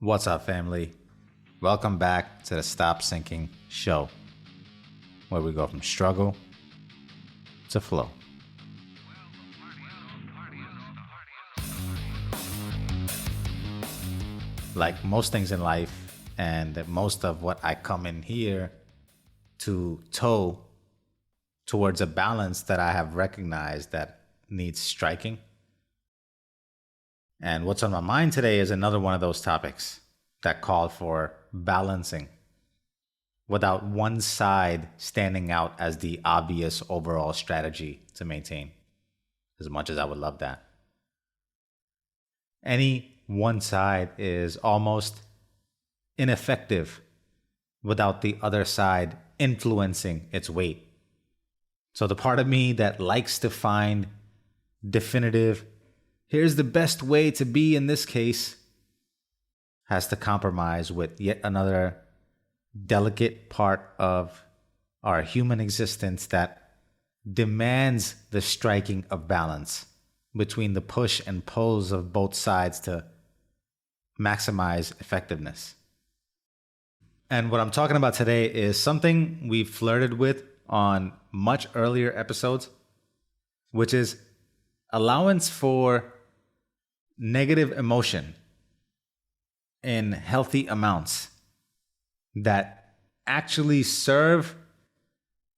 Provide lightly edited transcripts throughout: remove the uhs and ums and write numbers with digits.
What's up, family? Welcome back to the Stop Sinking Show, where we go from struggle to flow. Like most things in life, and most of what I come in here to tow towards a balance that I have recognized that needs striking. And what's on my mind today is another one of those topics that call for balancing without one side standing out as the obvious overall strategy to maintain, as much as I would love that. Any one side is almost ineffective without the other side influencing its weight. So the part of me that likes to find definitive, here's the best way to be in this case, has to compromise with yet another delicate part of our human existence that demands the striking of balance between the push and pulls of both sides to maximize effectiveness. And what I'm talking about today is something we've flirted with on much earlier episodes, which is allowance for negative emotion in healthy amounts that actually serve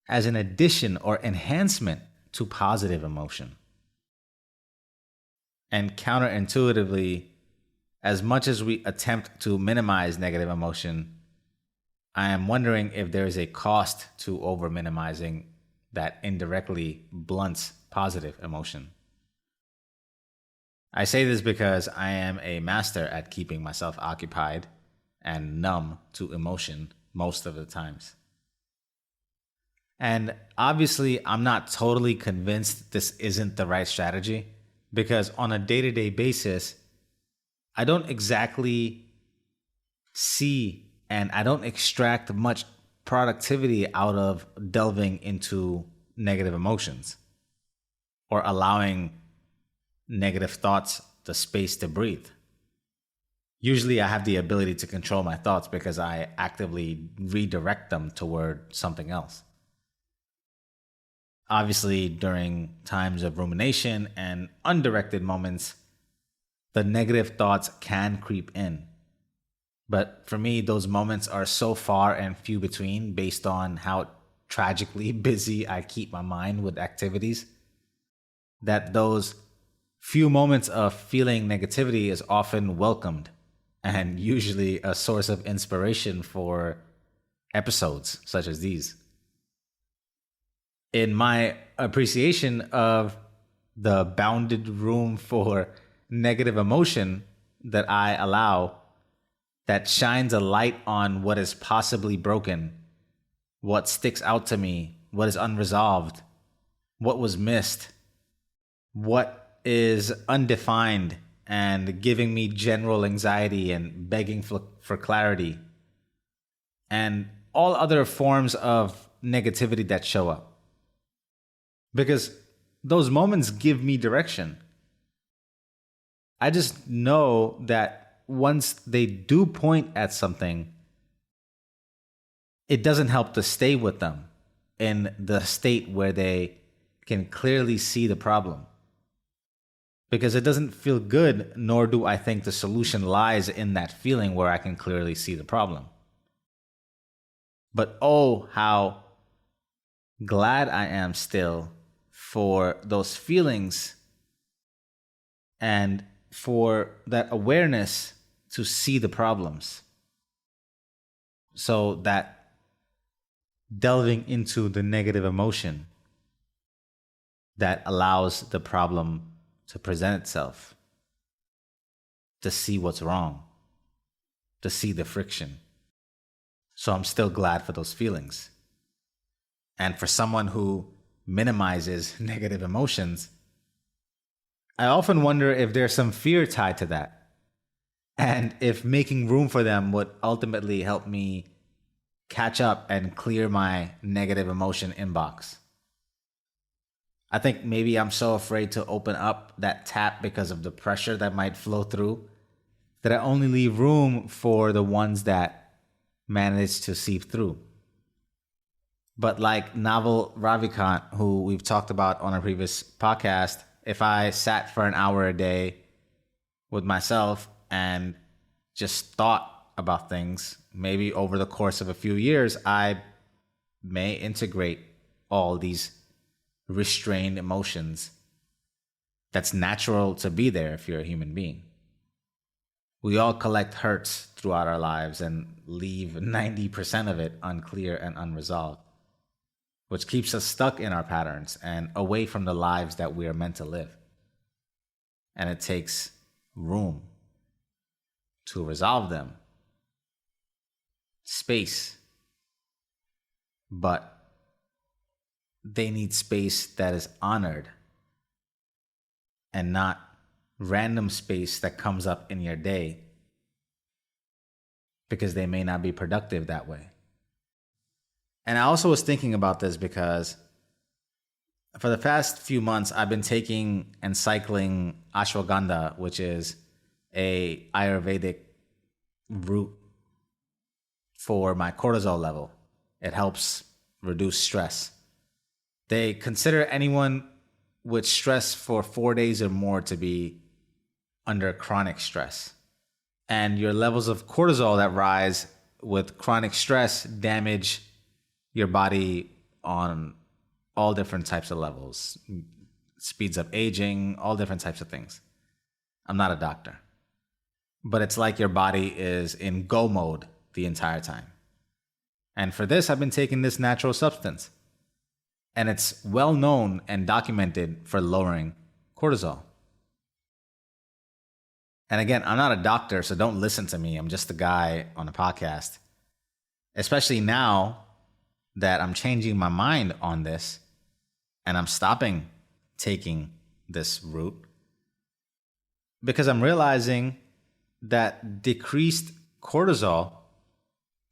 as an addition or enhancement to positive emotion. And counterintuitively, as much as we attempt to minimize negative emotion, I am wondering if there is a cost to over minimizing that indirectly blunts positive emotion. I say this because I am a master at keeping myself occupied and numb to emotion most of the times. And obviously, I'm not totally convinced this isn't the right strategy, because on a day-to-day basis, I don't exactly see and I don't extract much productivity out of delving into negative emotions or allowing negative thoughts the space to breathe. Usually I have the ability to control my thoughts because I actively redirect them toward something else. Obviously, during times of rumination and undirected moments, the negative thoughts can creep in. But for me, those moments are so far and few between based on how tragically busy I keep my mind with activities, that those few moments of feeling negativity is often welcomed and usually a source of inspiration for episodes such as these. In my appreciation of the bounded room for negative emotion that I allow, that shines a light on what is possibly broken, what sticks out to me, what is unresolved, what was missed, what is undefined and giving me general anxiety and begging for clarity, and all other forms of negativity that show up. Because those moments give me direction. I just know that once they do point at something, it doesn't help to stay with them in the state where they can clearly see the problem. Because it doesn't feel good, nor do I think the solution lies in that feeling where I can clearly see the problem. But oh, how glad I am still for those feelings and for that awareness to see the problems, so that delving into the negative emotion that allows the problem to present itself, to see what's wrong, to see the friction. So I'm still glad for those feelings. And for someone who minimizes negative emotions, I often wonder if there's some fear tied to that, and if making room for them would ultimately help me catch up and clear my negative emotion inbox. I think maybe I'm so afraid to open up that tap because of the pressure that might flow through that I only leave room for the ones that manage to seep through. But like Naval Ravikant, who we've talked about on a previous podcast, if I sat for an hour a day with myself and just thought about things, maybe over the course of a few years, I may integrate all these restrained emotions. That's natural to be there if you're a human being. We all collect hurts throughout our lives and leave 90% of it unclear and unresolved, which keeps us stuck in our patterns and away from the lives that we are meant to live. And it takes room to resolve them, space, but they need space that is honored and not random space that comes up in your day because they may not be productive that way. And I also was thinking about this because for the past few months, I've been taking and cycling ashwagandha, which is a Ayurvedic root for my cortisol level. It helps reduce stress. They consider anyone with stress for 4 days or more to be under chronic stress. And your levels of cortisol that rise with chronic stress damage your body on all different types of levels. Speeds up aging, all different types of things. I'm not a doctor. But it's like your body is in go mode the entire time. And for this, I've been taking this natural substance. And it's well known and documented for lowering cortisol. And again, I'm not a doctor, so don't listen to me. I'm just a guy on a podcast. Especially now that I'm changing my mind on this and I'm stopping taking this route because I'm realizing that decreased cortisol,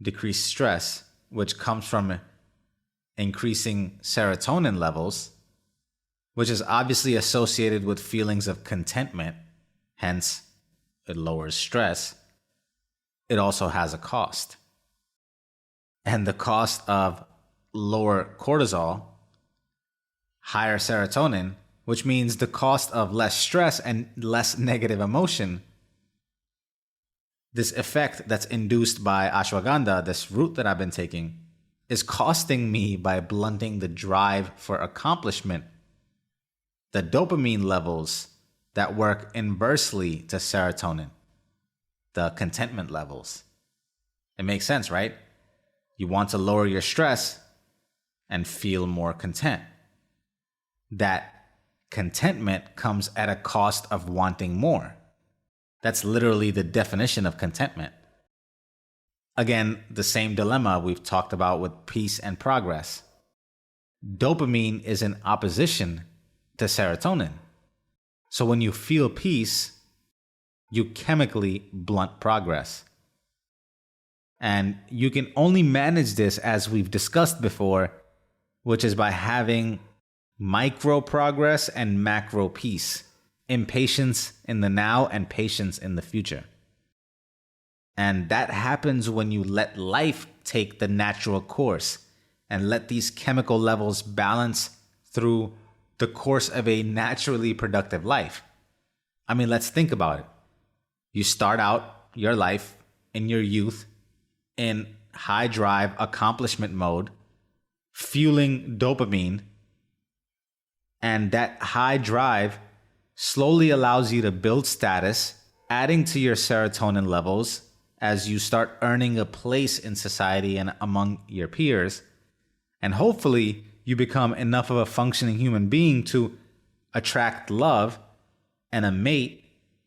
decreased stress, which comes from increasing serotonin levels, which is obviously associated with feelings of contentment, hence it lowers stress. It also has a cost. And the cost of lower cortisol, higher serotonin, which means the cost of less stress and less negative emotion, this effect that's induced by ashwagandha, this root that I've been taking, is costing me by blunting the drive for accomplishment, the dopamine levels that work inversely to serotonin, the contentment levels. It makes sense, right? You want to lower your stress and feel more content. That contentment comes at a cost of wanting more. That's literally the definition of contentment. Again, the same dilemma we've talked about with peace and progress. Dopamine is in opposition to serotonin. So when you feel peace, you chemically blunt progress. And you can only manage this, as we've discussed before, which is by having micro progress and macro peace, impatience in the now and patience in the future. And that happens when you let life take the natural course and let these chemical levels balance through the course of a naturally productive life. I mean, let's think about it. You start out your life in your youth in high drive accomplishment mode, fueling dopamine, and that high drive slowly allows you to build status, adding to your serotonin levels as you start earning a place in society and among your peers. And hopefully you become enough of a functioning human being to attract love and a mate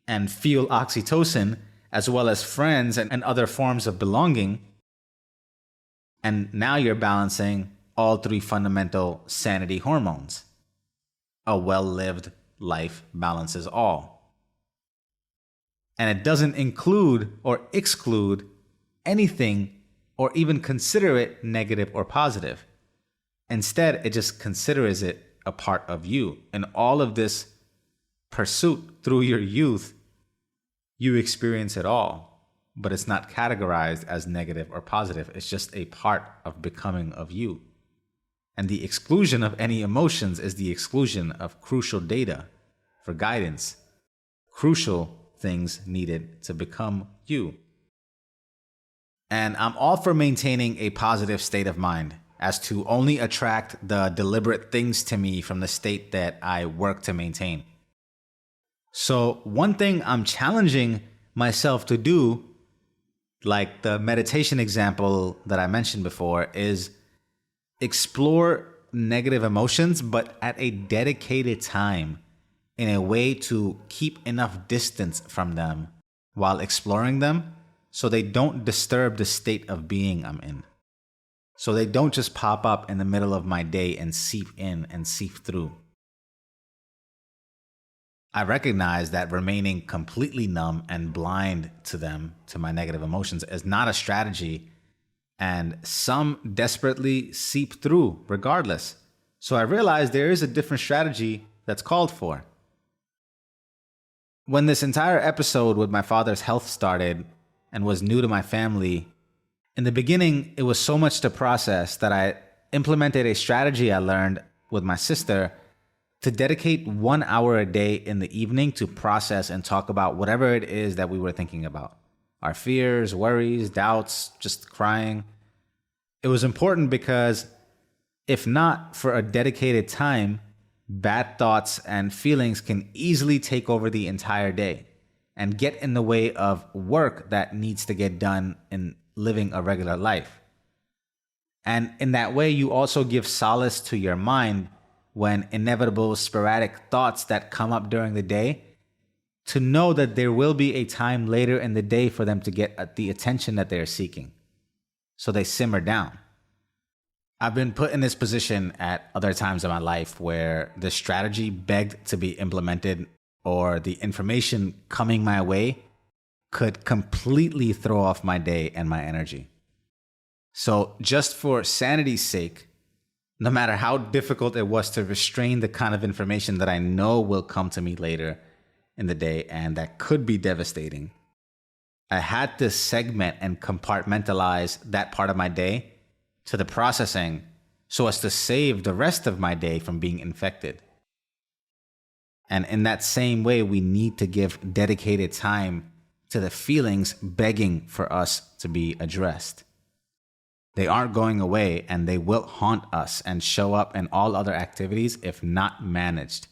and feel oxytocin, as well as friends and other forms of belonging. And now you're balancing all three fundamental sanity hormones. A well-lived life balances all. And it doesn't include or exclude anything or even consider it negative or positive. Instead, it just considers it a part of you. And all of this pursuit through your youth, You experience it all, but it's not categorized as negative or positive. It's just a part of becoming of you. And the exclusion of any emotions is the exclusion of crucial data for guidance, crucial things needed to become you. And I'm all for maintaining a positive state of mind as to only attract the deliberate things to me from the state that I work to maintain. So one thing I'm challenging myself to do, like the meditation example that I mentioned before, is explore negative emotions, but at a dedicated time in a way to keep enough distance from them while exploring them so they don't disturb the state of being I'm in. So they don't just pop up in the middle of my day and seep in and seep through. I recognize that remaining completely numb and blind to them, to my negative emotions, is not a strategy, and some desperately seep through regardless. So I realize there is a different strategy that's called for. When this entire episode with my father's health started and was new to my family, in the beginning, it was so much to process that I implemented a strategy I learned with my sister to dedicate 1 hour a day in the evening to process and talk about whatever it is that we were thinking about. Our fears, worries, doubts, just crying. It was important because if not for a dedicated time, bad thoughts and feelings can easily take over the entire day and get in the way of work that needs to get done in living a regular life. And in that way, you also give solace to your mind when inevitable sporadic thoughts that come up during the day, to know that there will be a time later in the day for them to get the attention that they're seeking. So they simmer down. I've been put in this position at other times in my life where the strategy begged to be implemented, or the information coming my way could completely throw off my day and my energy. So just for sanity's sake, no matter how difficult it was to restrain the kind of information that I know will come to me later in the day and that could be devastating, I had to segment and compartmentalize that part of my day to the processing so as to save the rest of my day from being infected. And in that same way, we need to give dedicated time to the feelings begging for us to be addressed. They aren't going away, and they will haunt us and show up in all other activities if not managed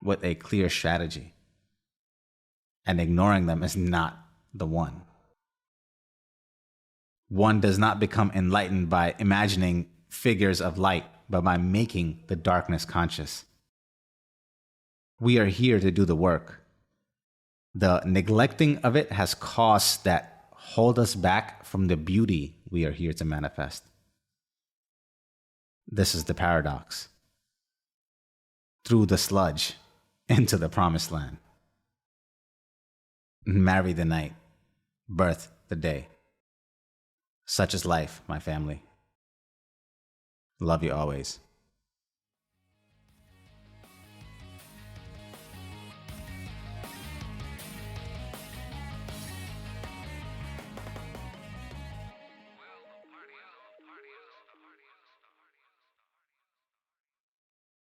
with a clear strategy. And ignoring them is not the one. One does not become enlightened by imagining figures of light, but by making the darkness conscious. We are here to do the work. The neglecting of it has costs that hold us back from the beauty we are here to manifest. This is the paradox. Through the sludge, into the promised land. Marry the night, birth the day. Such is life, my family. Love you always.